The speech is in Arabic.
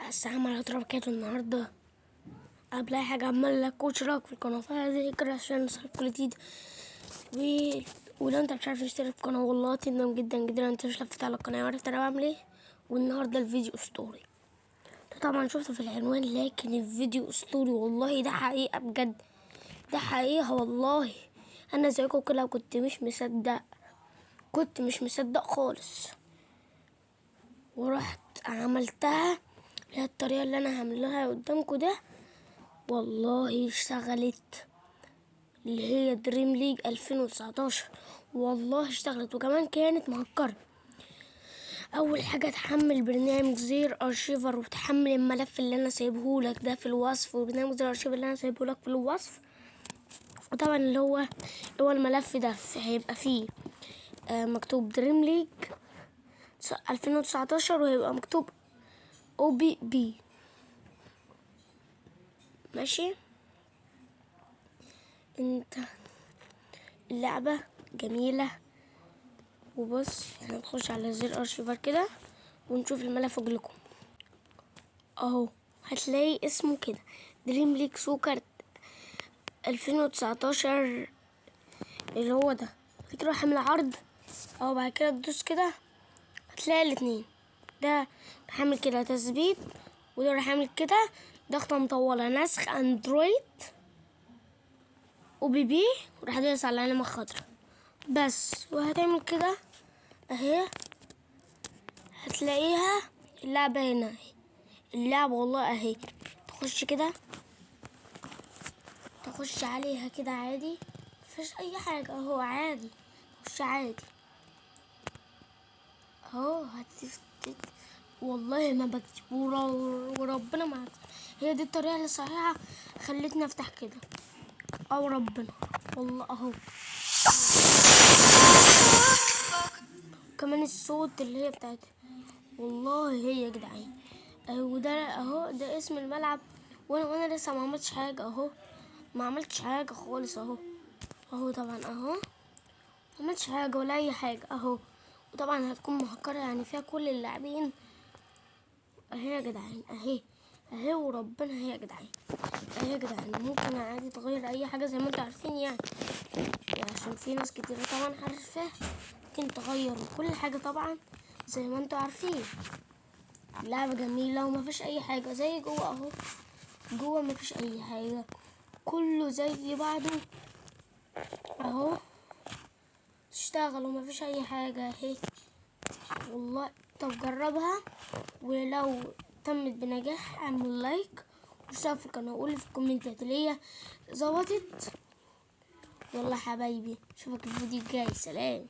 السلام عليكم ورحمة النهاردة. قبل أي حاجة عمال لك واشتراك في القناة فعلا كده عشان نوصل كل جديد. ولو انت مش عارف تشترك في القناة والله تندم جدا جدا انت مش لفت على القناة وعرفت انا بعمل ايه. والنهاردة الفيديو اسطوري طبعا شفته في العنوان، لكن الفيديو اسطوري والله، ده حقيقة بجد، ده حقيقة والله. انا زيكم كده كنت مش مصدق خالص، ورحت عملتها هي الطريقة اللي انا هعملها قدامكم ده، والله اشتغلت، اللي هي دريم ليج 2019 والله اشتغلت، وكمان كانت مهكرة. اول حاجة تحمل برنامج زير ارشيفر، وتحمل الملف اللي انا سايبهولك ده في الوصف، وبرنامج زير ارشيفر اللي انا سايبهولك في الوصف. وطبعا اللي هو الملف ده هيبقى فيه مكتوب دريم ليج 2019، وهيبقى مكتوب OBB ماشي. انت اللعبة جميلة، وبص احنا نخش على زر ارشيفر كده ونشوف الملف لكم اهو، هتلاقي اسمه كده دريم ليج سوكر 2019 اللي هو ده. تروح حمل عرض او بعد كده تدوس كده هتلاقي الاتنين، ده حامل كده تثبيت، وده راح عامل كده ضغطة مطولة نسخ اندرويد OBB، وراح دايس على العلامة الخضراء بس، وهتعمل كده اهي، هتلاقيها اللعبة هنا اهي، اللعبة والله اهي. تخش كده تخش عليها كده عادي، مفيش اي حاجة اهو، عادي تخش عادي اهو. والله ما بكتب وربنا معاك، هي دي الطريقة الصحيحة خلتني افتح كده او ربنا والله اهو. كمان الصوت اللي هي بتاعتها والله هي يا جدعان اهو، ده اهو ده اسم الملعب، وانا لسه ما عملتش حاجه اهو، ما عملتش حاجه خالص اهو. طبعا اهو ما عملتش حاجه ولا اي حاجه اهو. وطبعا هتكون مهكره يعني فيها كل اللاعبين اهي يا جدعان اهي وربنا اهي يا جدعان اهي يا جدعان. ممكن عادي تغير اي حاجه زي ما انتوا عارفين يعني عشان في ناس كتير طبعا عارفاه، ممكن تغير كل حاجه طبعا زي ما انتوا عارفين. لعبة جميلة ومفيش أي حاجة زي جوه أهو، جوه مفيش أي حاجة، كله زي بعضه أهو، تشتغل ومفيش أي حاجة أهي والله. طب جربها، ولو تمت بنجاح اعمل لايك واشترك في القناة وقولي في الكومنتات اللي هي ظبطت. يلا حبايبي اشوفك الفيديو الجاي، سلام.